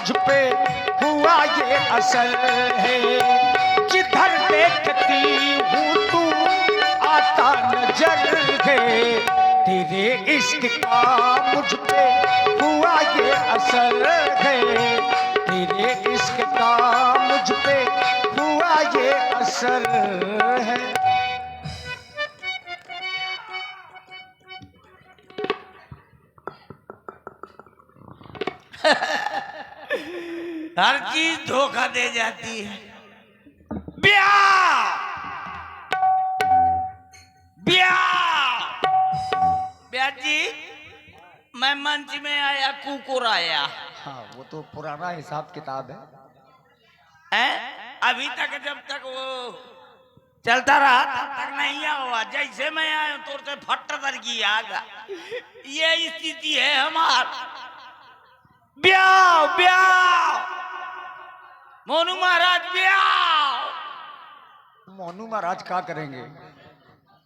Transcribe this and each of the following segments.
मुझ पे हुआ ये असर है। जिधर देखती हूँ तू आता नजर है, तेरे इश्क का मुझ पे हुआ ये असर है। तेरे इश्क का मुझ पे हुआ ये असर है। हर चीज धोखा दे जाती है। ब्याह ब्याह ब्याह जी, मैं मंच में आया कुकुर आया। हाँ, वो तो पुराना हिसाब किताब है। अभी तक जब तक वो चलता रहा तब तक नहीं हुआ। जैसे मैं आया तो से फट कर गया। ये स्थिति है हमार। ब्याह ब्याह मोनू महाराज ब्याह। मोनू महाराज क्या करेंगे?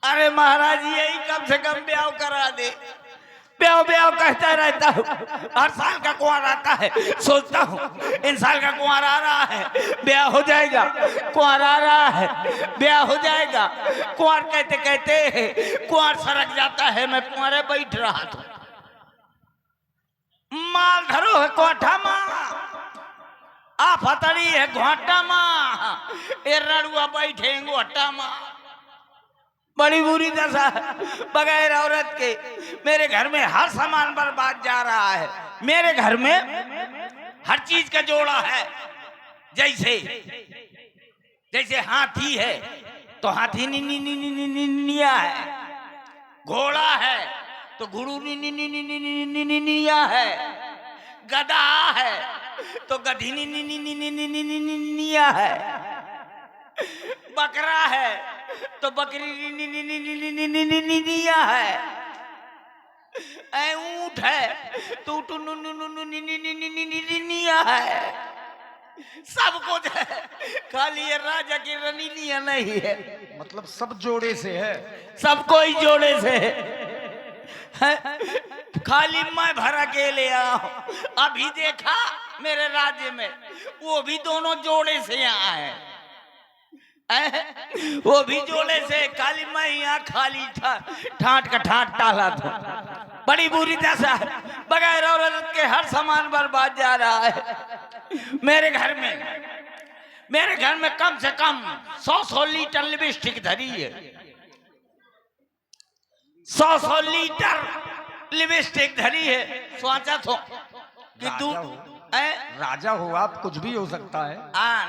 अरे महाराज यही कम से कम ब्याह करा दे। ब्याह ब्याह कहता रहता हूँ, हर साल का कुंवर आता है, सोचता हूँ इन साल का कुंवर आ रहा है, ब्याह हो जाएगा। कुंवर आ रहा है, ब्याह हो जाएगा। कुंवर कहते कहते कुंवर सरक जाता है। मैं कुंवरे बैठ रहा था। माल धरो है कोठा माँ, आ फतड़ी है घोटा माँ, ए रड़ुआ बैठे घोटा माँ। बड़ी बुरी दशा बगैर औरत के। मेरे घर में हर सामान बर्बाद जा रहा है। मेरे घर में हर चीज का जोड़ा है। जैसे जैसे हाथी है तो हाथी निया है, घोड़ा है तो घुड़ू निया है, गधा है तो गधी निया है, बकरा है तो बकरी निया है, ऊंट है तो निया है। सब कुछ है, खाली ये राजा की रनीलिया नहीं है। मतलब सब जोड़े से है। सब कोई जोड़े से है। खाली मैं भरा के ले आऊं। अभी देखा मेरे राज्य में वो भी दोनों जोड़े से यहाँ है। वो भी जोड़े से। खाली मैं यहाँ खाली ठाट का ठाट टाला था। बड़ी बुरी दशा है। बगैर औरत के हर सामान बर्बाद जा रहा है। मेरे घर में कम से कम 100 लीटर लिपस्टिक धरी है। 100 लीटर लिपस्टिक धरी है। सोचा तो कि राजा हो आप, कुछ भी हो सकता है।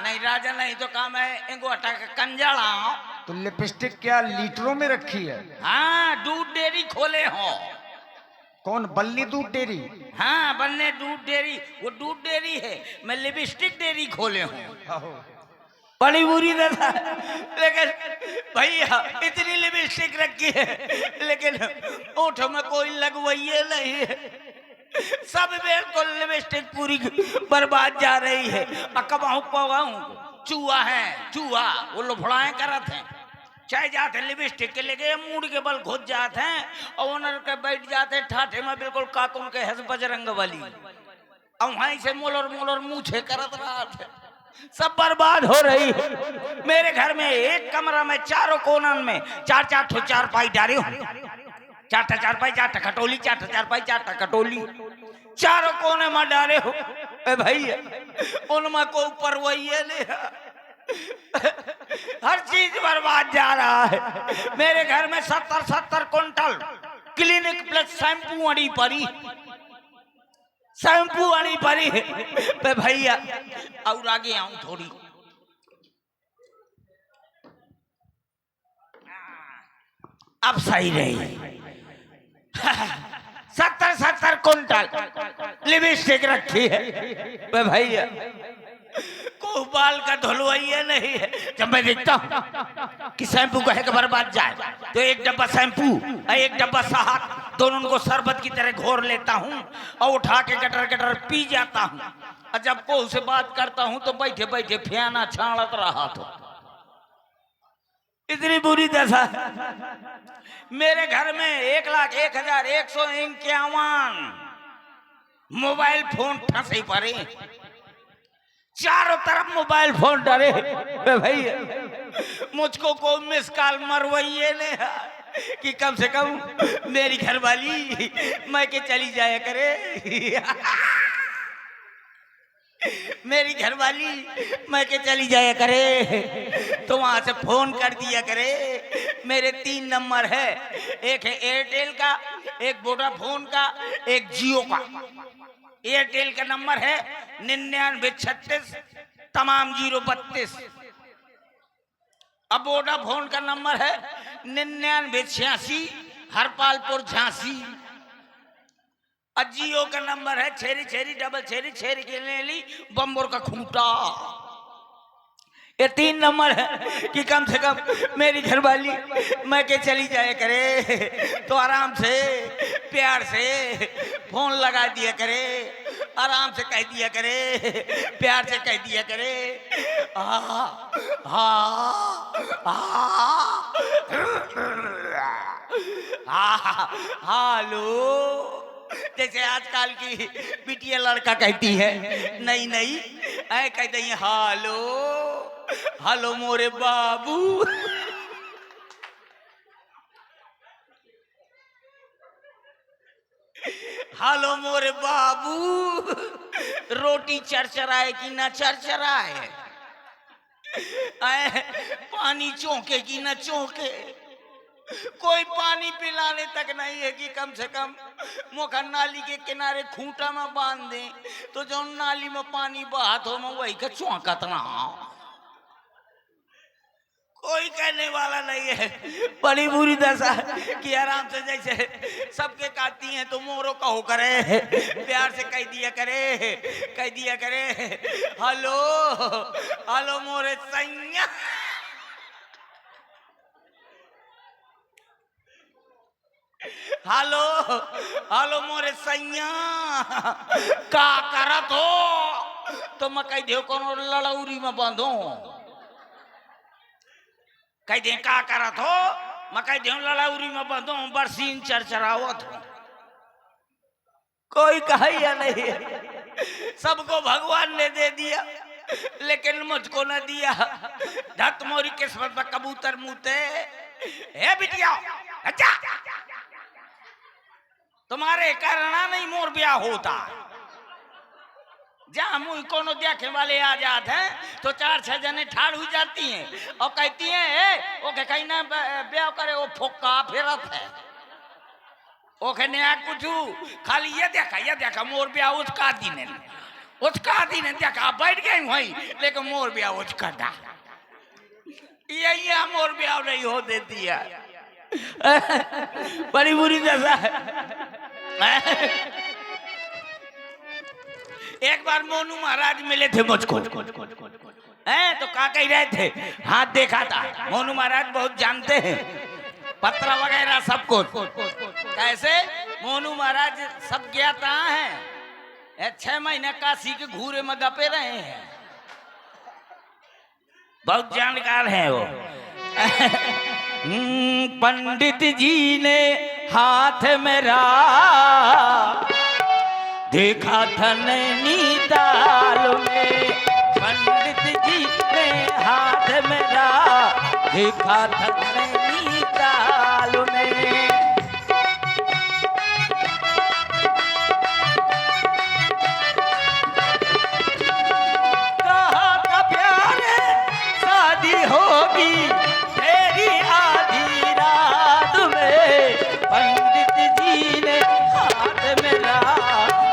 नहीं राजा नहीं तो काम है इनको हटा के कंजाला। तो लिपस्टिक क्या लीटरों में रखी है? हाँ, दूध डेयरी खोले हो। कौन? बल्ली दूध डेयरी? हाँ, बल्ले दूध डेयरी। वो दूध डेयरी है, मैं लिपस्टिक डेयरी खोले हूँ। बड़ी बुरी दशा। लेकिन भैया इतनी लिपस्टिक रखी है, लेकिन ओठ में कोई लगवाइए नहीं है। सब बिल्कुल लिपस्टिक पूरी बर्बाद जा रही है। अकबाऊ पवाऊ चूहा है, चूहा वो लफड़ाएं करत हैं। चाहे जाते लिपस्टिक के लेके मूड के बल घुस जाते हैं और ओनर के बैठ जाते हैं ठाठे में बिल्कुल काकुन के हंस बजरंग वाली। और वहीं से मोलर मूछे करत रहा थे। सब बर्बाद हो रही है। मेरे घर में एक कमरा में चारों कोनन में चार चारपाई डाले हूँ। 4 चारपाई, 4 खटोली, 4 चारपाई, 4 खटोली, चारों कोने में डाले हो। भैया उनमें को ऊपर वही ले। हर चीज बर्बाद जा रहा है। मेरे घर में 70 कुंटल क्लिनिक प्लस शैम्पू अड़ी पड़ी, शैम्पू अड़ी पड़ी है। भैया और आगे आऊं थोड़ी। अब सही रही। 70 कुंटल लिपस्टिक रखी है। भैया को बाल का धुलवाइए नहीं है। जब मैं देखता हूँ कि शैम्पू का है कि बर्बाद जाए तो एक डब्बा शैम्पू और एक डब्बा शहद दोनों को शरबत की तरह घोर लेता हूँ और उठा के गटर पी जाता हूँ। और जब को उसे बात करता हूँ तो बैठे बैठे फियाना छाड़त रहा। तो इतनी बुरी दशा। मेरे घर में 1,01,151 मोबाइल फोन फंसे पड़े। चारों तरफ मोबाइल फोन डरे भैया, मुझको को मिस कॉल मरवाइए ने कि कम से कम मेरी घरवाली मैं के चली जाया करे मेरी घरवाली मैं के चली जाया करे, तो वहां से फोन कर दिया करे। मेरे 3 नंबर है, एक है एयरटेल का, एक वोडाफोन का, एक जियो का। एयरटेल का नंबर है 9936 तमाम 032। अब वोडाफोन का नंबर है 9986 हरपालपुर झांसी। और जियो का नंबर है छेरी छेरी डबल छेरी छेरी के लेली बम्बोर का खूंटा। ये 3 नंबर है कि कम से कम मेरी घरवाली मैं के चली जाए करे, तो आराम से प्यार से फोन लगा दिया करे, आराम से कह दिया करे, प्यार से कह दिया करे हालो। जैसे आजकल की बिटिया लड़का कहती है, नहीं नहीं ऐ कहते हैं हालो हालो मोरे बाबू। हालो मोरे बाबू, रोटी चरचराए कि ना चरचराए, पानी चौंके कि ना चौंके, कोई पानी पिलाने तक नहीं है कि कम से कम मुखा नाली के किनारे खूंटा में बांध दे, तो जो नाली में पानी बहात हो मैं वही का चौंकत ना। कोई कहने वाला नहीं है। बड़ी बुरी दशा कि आराम से जैसे सबके कहती हैं तो मोरो कहो करे, प्यार से कह दिया करे हेलो हेलो मोरे सैया। हेलो हेलो मोरे सैया का करत हो, तो मैं कह दे कोनो लड़ौरी में बांधो, कह दे का करत हो, मैं कह दे लड़ौरी में बांधो बरसीन चरचरावत हो। कोई कहे या नहीं, सबको भगवान ने दे दिया लेकिन मुझको न दिया। धत मोरी किस्मत में कबूतर मुते है बिटिया, अच्छा तुम्हारे कारण नहीं मोर ब्याह होता। जहाँ मुझ कोनो देखे वाले आ जाते हैं तो 4-6 जने ठाड़ हुई जाती हैं और कहती हैं ओके कहीं ना ब्याह करे, वो फोक्का फिरत है ओके नया कुछ खाली ये देखा मोर ब्याह उसका दिन देखा बैठ गए वही, लेकिन मोर ब्याह उसका था। यही मोर ब्याह नहीं हो देती है। बड़ी बुरी दशा है। एक बार मोनू महाराज मिले थे मुझको, तो क्या कह रहे थे, हाथ देखा था। मोनू महाराज बहुत जानते हैं पत्र वगैरह सब कुछ। कैसे मोनू महाराज सब ज्ञाता हैं, 6 महीने काशी के घूरे में दपे रहे हैं, बहुत जानकार हैं वो। पंडित जी ने हाथ मेरा देखा था नैनीताल में, पंडित जी ने हाथ मेरा देखा था नैनीताल में। कहा था प्यारे शादी होगी तेरी आधी रात में, पंडित जी ने हाथ मेरा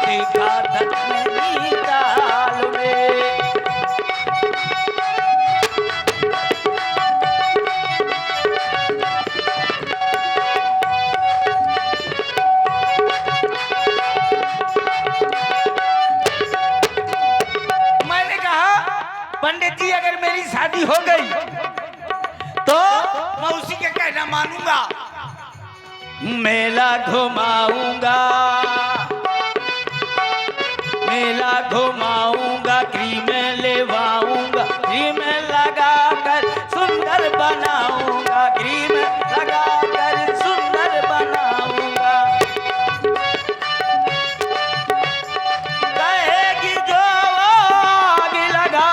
देखा था नैनीताल में। मैंने कहा पंडित जी अगर मेरी शादी हो गई तो मैं उसी के कहना मानूंगा, मेला घुमाऊंगा, मेला घुमाऊंगा, क्रीम लेवाऊंगा, क्रीम लगाकर सुंदर बनाऊंगा, क्रीम लगाकर सुंदर बनाऊंगा। कहेगी जो आग लगा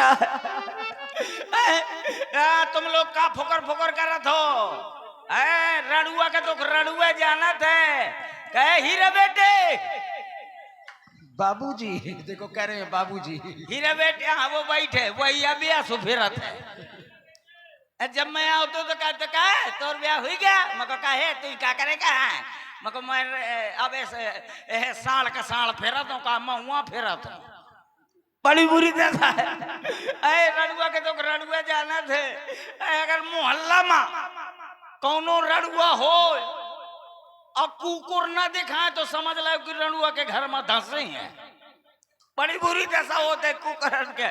रहा है। तुम लोग का फुकर फुकर करत हो। रणुआ के तो रणुआ जाना थे, कहे हीरा बेटे। बाबूजी देखो कह रहे हैं बाबूजी। हीरा बेटे हाँ वो बैठे, वही अभी आंसू फिरत है। जब मैं आओ तो कहते कहे तोर ब्याह हुई गया, मको कहे तू क्या करेगा, मको मैं अब ऐसे साल का साल फेरत हूँ, का महुआ फेरत हूँ। बड़ी बुरी दशा है। रणुआ के तो रणुआ जाना थे। अगर मोहल्ला में कौनो रणुआ हो और कुकुर ना दिखाए तो समझ लो कि रणुआ के घर में धंसे हैं। बड़ी बुरी दशा होते कुकुर के।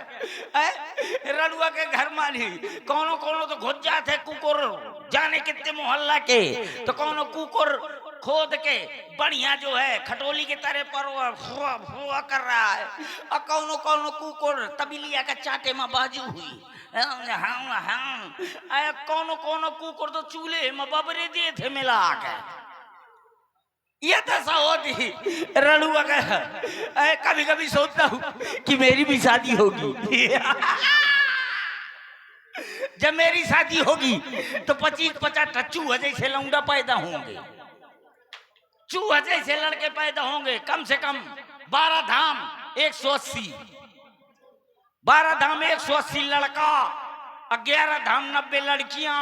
रणुआ के घर में नहीं, कोनो कोनो तो घुस जाते कुकुर, जाने कितने मोहल्ला के, तो कोनो कुकुर खोद के बढ़िया जो है खटोली के तरह पर फुआ फुआ कर रहा है, और कौनो कौनो कुकुर तबिलिया का चाटे में बाजू हुई। कौनो कौनो कुकुर तो चूल्हे में बबरे दिए थे मिला के। ये दशा होती रणुआ का। कभी कभी सोचता हूँ कि मेरी भी शादी होगी। जब मेरी शादी होगी तो 25-50 चूहे जैसे लौंडा पैदा होंगे, चूहा जैसे लड़के पैदा होंगे। कम से कम 12 धाम 180, 12 धाम 180 लड़का, 11 धाम 90 लड़कियां।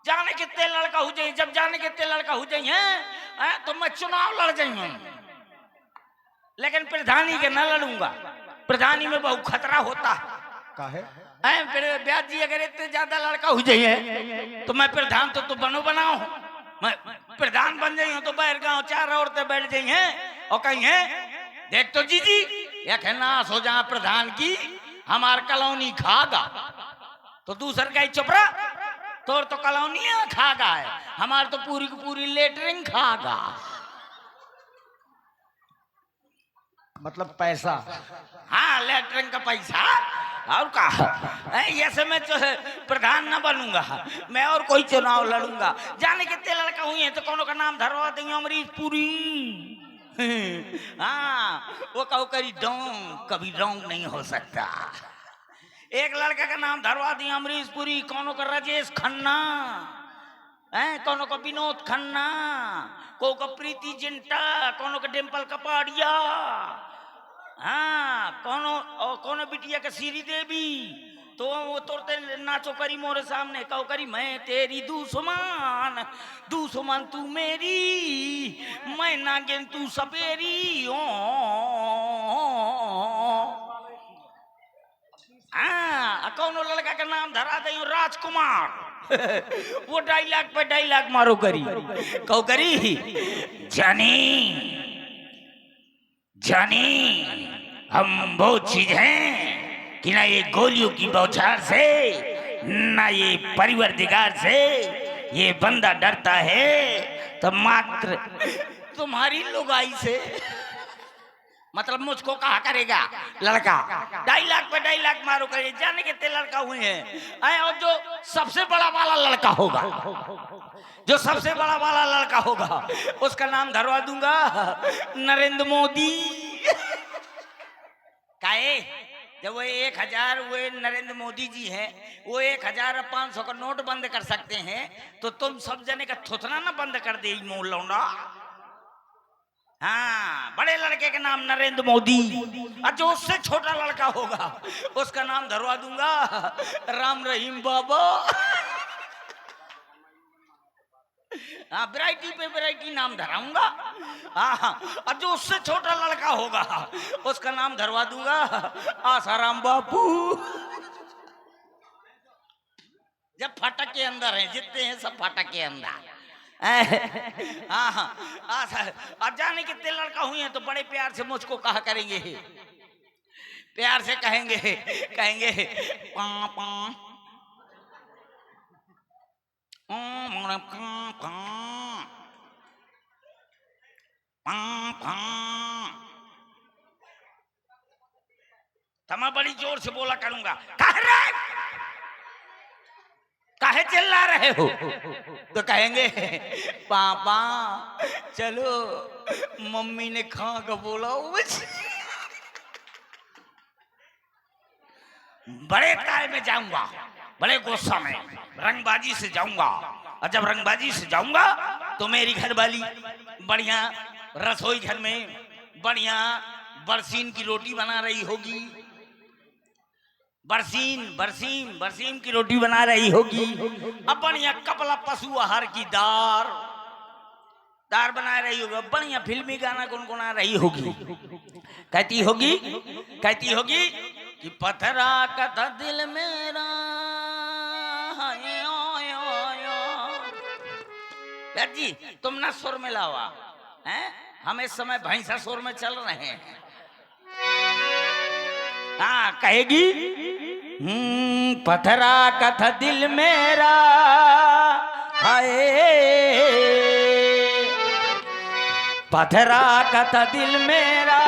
जाने कितने लड़का हो जाए, जब जाने कितने लड़का हो जाए हैं तो मैं चुनाव लड़ जाऊंगा, लेकिन प्रधानी के न लड़ूंगा। प्रधानी में बहुत खतरा होता काहे? फिर ब्याज जी अगर इतने ज्यादा लड़का हो जाइए तो मैं प्रधान तो बनो बनाओ, मैं प्रधान बन जाइए तो बाहर गांव 4 औरतें बैठ जाइए और कहीं है देख तो जीजी या नाश हो जा प्रधान की, हमार कॉलोनी खागा। तो दूसर का ही चुपरा, तोर तो कॉलोनी खागा है, हमार तो पूरी की पूरी लेटरिंग खागा। मतलब पैसा? हाँ लेटरिंग का पैसा। और कहा ऐसे मैं जो है प्रधान न बनूंगा, मैं और कोई चुनाव लड़ूंगा। जाने कितने लड़का हुए हैं तो कोनो का नाम धरवा देंगे अमरीश पुरी। हाँ वो कहो करी डोंग, कभी डोंग नहीं हो सकता। एक लड़का का नाम धरवा दिया अमरीश पुरी, कोनो का राजेश खन्ना, कोनो का विनोद खन्ना, को का प्रीति जिंटा, कोनो का डिम्पल कपाड़िया, हाँ कोनो बिटिया का सीरी देवी। तो वो तोड़ते नाचो करी मोरे सामने, कहो करी मैं तेरी दुश्मन, दुश्मन तू मेरी, मैं नागिन तू सपेरी। ओ हाँ कौनो लड़का का नाम धरा दे राजकुमार। वो डायलॉग पे डायलॉग मारो करी, कहो करी जानी जानी हम वो चीज हैं कि ना ये गोलियों की बौछार से, ना ये परिवर्तिकार से ये बंदा डरता है तो मात्र तुम्हारी लुगाई से। मतलब मुझको कहा करेगा लड़का, डायलॉग पे डायलॉग मारो करे। जाने कितने लड़का हुए हैं और जो सबसे बड़ा वाला लड़का होगा, जो सबसे बड़ा वाला लड़का होगा उसका नाम धरवा दूंगा नरेंद्र मोदी। काहे जब वो 1000 वो नरेंद्र मोदी जी हैं, वो 1000 और 500 का नोट बंद कर सकते हैं, तो तुम सब जने का थुथना ना बंद कर दे मोल लौंडा। हाँ बड़े लड़के का नाम नरेंद्र मोदी, और जो उससे छोटा लड़का होगा उसका नाम धरवा दूंगा राम रहीम बाबा। हाँ वैरायटी पे वैरायटी नाम धराऊंगा। हाँ और जो उससे छोटा लड़का होगा उसका नाम धरवा दूंगा आसाराम बापू। जब फाटक के अंदर हैं, जितने हैं सब फाटक के अंदर। अब जाने कितने लड़का हुए हैं तो बड़े प्यार से मुझको कहा करेंगे, प्यार से कहेंगे कहेंगे पा पा तो मैं बड़ी जोर से बोला करूंगा काहे चिल्ला रहे हो? तो कहेंगे पापा चलो मम्मी ने खा के बोला बड़े ताल में जाऊंगा, बड़े गुस्सा में रंगबाजी से जाऊंगा, और जब रंगबाजी से जाऊंगा तो मेरी घरवाली बढ़िया रसोई घर में बढ़िया बरसीन की रोटी बना रही होगी, बरसीन बरसीन बरसीन की रोटी बना रही होगी। अब बढ़िया कपला पशु आहार की दार बना रही होगी, बढ़िया फिल्मी गाना गुनगुना रही होगी। कहती होगी कि पत्थरा का था दिल मेरा, जी तुम ना सुर में लावा हैं, हम इस समय भैंसा सुर में चल रहे हैं। हाँ कहेगी पत्थरा का था दिल मेरा, हाय पत्थरा का था दिल मेरा,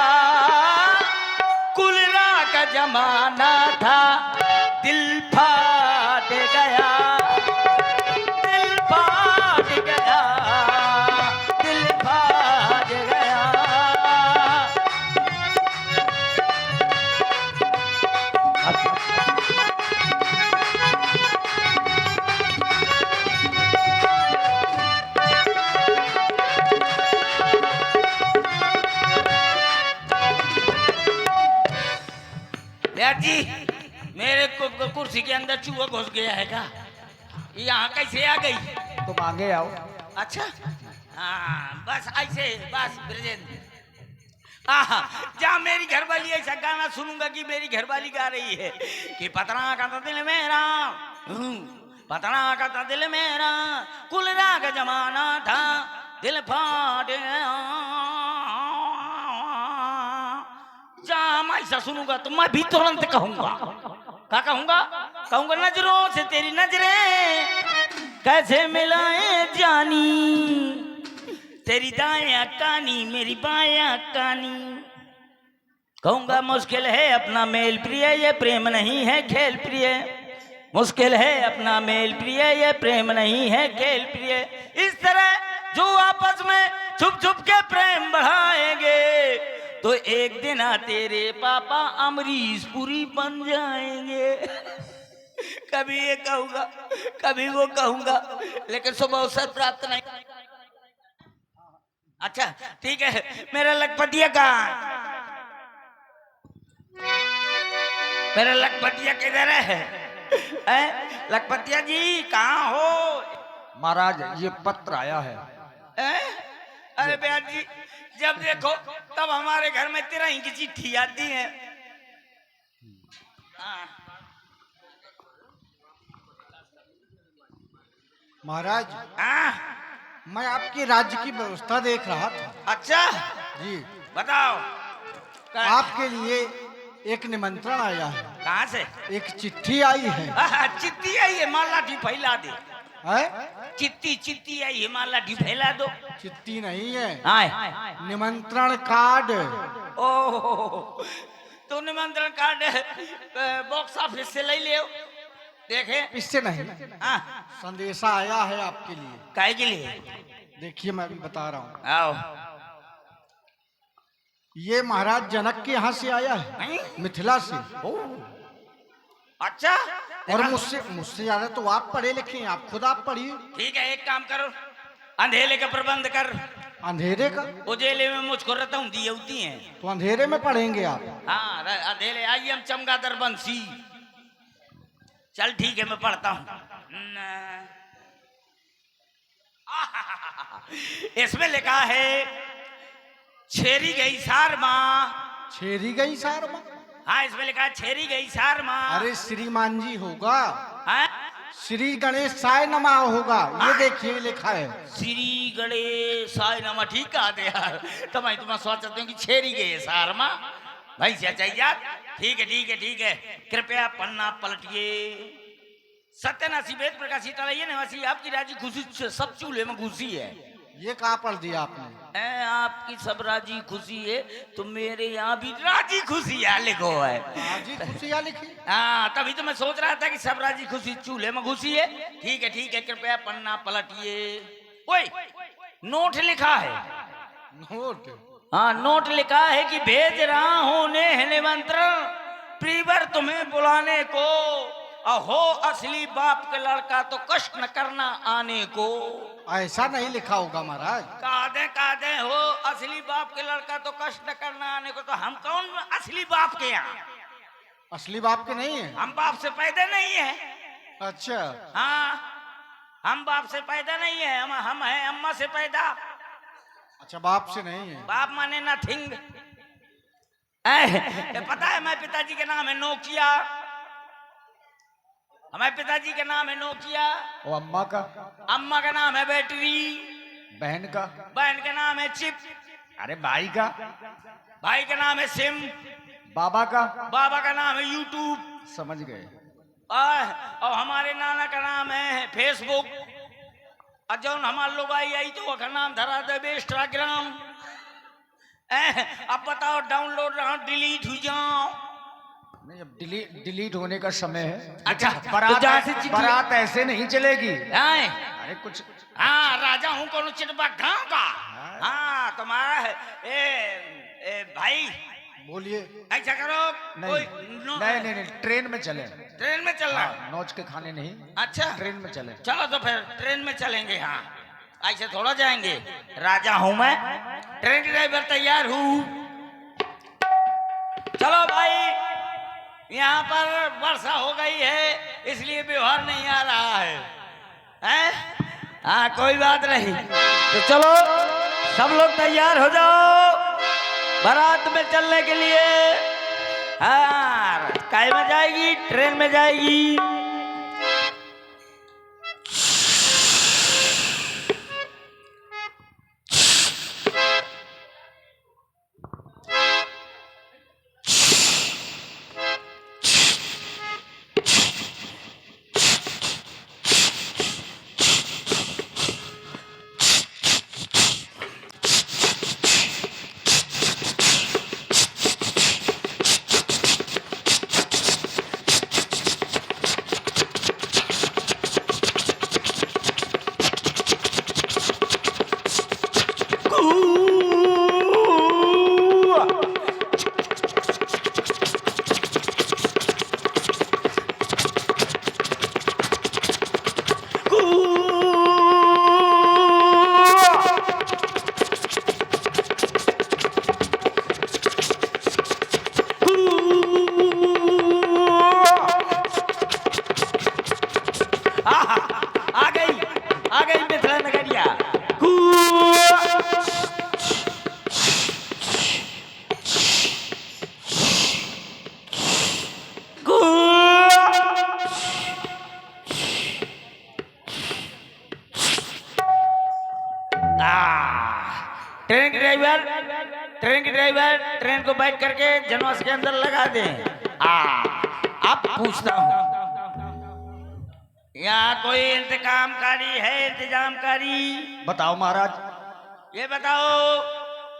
कुलरा का जमाना था, दिल फाट गया, दिल फाट गया, दिल फाट गया। जी मेरे कुर्सी के अंदर चूहा घुस गया है क्या? यहाँ कैसे आ गई? तुम आगे आओ। अच्छा हाँ बस ऐसे बस ब्रजेंद्र, जहाँ मेरी घरवाली ऐसा गाना सुनूंगा कि मेरी घरवाली गा रही है कि पतना का था दिल मेरा, पतना का था दिल मेरा, कुलरा का जमाना था, दिल फाट गया। जहाँ मैं ऐसा सुनूंगा तो मैं भी तुरंत कहूंगा, क्या कहूंगा? कहूंगा नजरों से तेरी नजरें कैसे मिलाए जानी, तेरी दायां कानी मेरी बायां कानी। कहूंगा मुश्किल है अपना मेल प्रिय, ये प्रेम नहीं है खेल प्रिय, मुश्किल है अपना मेल प्रिय, ये प्रेम नहीं है खेल प्रिय। इस तरह जो आपस में छुप छुप के प्रेम बढ़ाएंगे तो एक दिन तेरे पापा अमरीश पुरी बन जाएंगे। कभी ये कहूंगा कभी वो कहूंगा, लेकिन सुबह अवसर प्राप्त नहीं। अच्छा ठीक है, मेरा लखपतिया कहाँ? मेरा लखपतिया किधर है? लखपतिया जी कहाँ हो? महाराज ये पत्र आया है। अरे बयान जी जब देखो तब हमारे घर में तिरही की चिट्ठी आती है। महाराज हाँ मैं आपकी राज्य की व्यवस्था देख रहा था। अच्छा जी बताओ। आपके लिए एक निमंत्रण आया है। कहाँ से? एक चिट्ठी आई है। चिट्ठी आई है, माला ढी फैला दे। चिट्ठी आई है, माला ढी फैला दो। चिट्ठी नहीं है, आए निमंत्रण कार्ड। ओह तो निमंत्रण कार्ड बॉक्स ऑफिस से ले ले देखे। इससे नहीं, हाँ संदेशा आया है आपके लिए। काहे के लिए? देखिए मैं भी बता रहा हूँ। आओ। ये महाराज जनक के यहाँ से आया है, मिथिला से। अच्छा और मुझसे ज्यादा तो आप पढ़े लिखे हैं, आप खुद आप पढ़िए। ठीक है एक काम करो, अंधेरे का प्रबंध कर। अंधेरे का? उजेले में मुझको रहता दी होती है तो अंधेरे में पढ़ेंगे आप? हाँ अंधेरे। आई एम चमगादड़ बंसी। चल ठीक है मैं पढ़ता हूँ। इसमें लिखा है छेरी गई सार माँ। छेरी गई सार माँ? हाँ इसमें लिखा है छेरी गई सार माँ। अरे श्रीमान जी होगा। हाँ? श्री गणेश साय नमः होगा। ये देखिए लिखा है श्री गणेश साय नमः। ठीक है यार, तो मैं तुम्हें सोचते हूँ कि छेरी गई सार माँ भाई से चाहिए। ठीक है ठीक है ठीक है, कृपया पन्ना पलटिए। सत्यनाशी वेद प्रकाशित निवासी आपकी राजी खुशी सब चूल्हे में घुसी है। ये कहाँ पढ़ दिया आपने? आपकी सब राजी खुशी है तो मेरे यहाँ भी राजी खुशी है लिखो है। राजी खुशियाँ लिखी? हाँ तभी तो मैं सोच रहा था कि सब राजी खुशी चूल्हे में घुसी है। ठीक है कृपया पन्ना पलटिए। ओए नोट लिखा है। नोट? हाँ नोट लिखा है कि भेज रहा हूँ निमंत्रण प्रीवर तुम्हें बुलाने को, अहो असली बाप के लड़का तो कष्ट न करना आने को। ऐसा नहीं लिखा होगा महाराज। कहा दे हो असली बाप के लड़का तो कष्ट न करना आने को, तो हम कौन असली बाप के यहाँ? असली बाप के नहीं है? हम बाप से पैदा नहीं है। अच्छा। हाँ, हम बाप से पैदा नहीं है, हम हैं अम्मा से पैदा। अच्छा, बाप से नहीं है। बाप माने नथिंग। पता है हमारे पिताजी के नाम है नोकिया। हमारे पिताजी के नाम है नोकिया। वो अम्मा का? अम्मा का नाम है बैटरी। बहन का? बहन का नाम है चिप। अरे भाई का? भाई का नाम है सिम। बाबा का? बाबा का नाम है यूट्यूब। समझ गए। और हमारे नाना का नाम है फेसबुक। और जौन हमारे लोग आई तो वह नाम धरा दे इंस्टाग्राम। अब बताओ डाउनलोड रहा डिलीट हो जाओ। नहीं, अब डिलीट होने का समय है। अच्छा, बारात ऐसे नहीं चलेगी। अरे कुछ, हाँ राजा हूँ कौन चिटबा गाँव का। हाँ तुम्हारा है भाई बोलिए। ऐसा करो नहीं, ट्रेन में चले। ट्रेन में चलना? नौच के खाने नहीं। अच्छा, ट्रेन में चले। चलो तो फिर ट्रेन में चलेंगे। हाँ, ऐसे थोड़ा जाएंगे। राजा हूं मैं, ट्रेन ड्राइवर तैयार हूँ। चलो भाई, यहाँ पर वर्षा हो गई है इसलिए व्यवहार नहीं आ रहा है, हैं? हाँ कोई बात नहीं। तो चलो सब लोग तैयार हो जाओ बारात में चलने के लिए। हाँ, काय में जाएगी? ट्रेन में जाएगी। आ गई मिथिला नगरिया। ट्रेन के ड्राइवर ट्रेन को बैठ करके जनवास के अंदर लगा दें। अब पूछता हूँ, यहाँ कोई इंतजामकारी है? इंतजामकारी बताओ महाराज। ये बताओ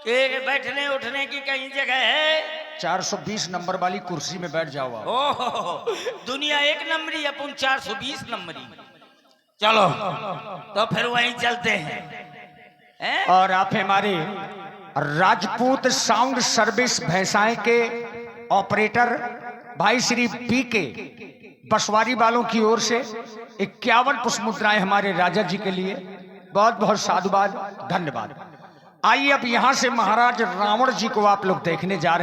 कि बैठने उठने की कहीं जगह है? 420 नंबर वाली कुर्सी में बैठ जाओ आप। ओह, दुनिया एक नंबरी, अपन 420 नंबरी। चलो तो फिर वहीं चलते हैं। और आप हमारे राजपूत साउंड सर्विस भैंसाएं के ऑपरेटर भाई श्री पी के बसवारी वालों की ओर से 51 पुष्प मुद्राएं हमारे राजा जी के लिए। बहुत बहुत साधुवाद, धन्यवाद। आइए अब यहाँ से महाराज रावण जी को आप लोग देखने जा रहे हैं।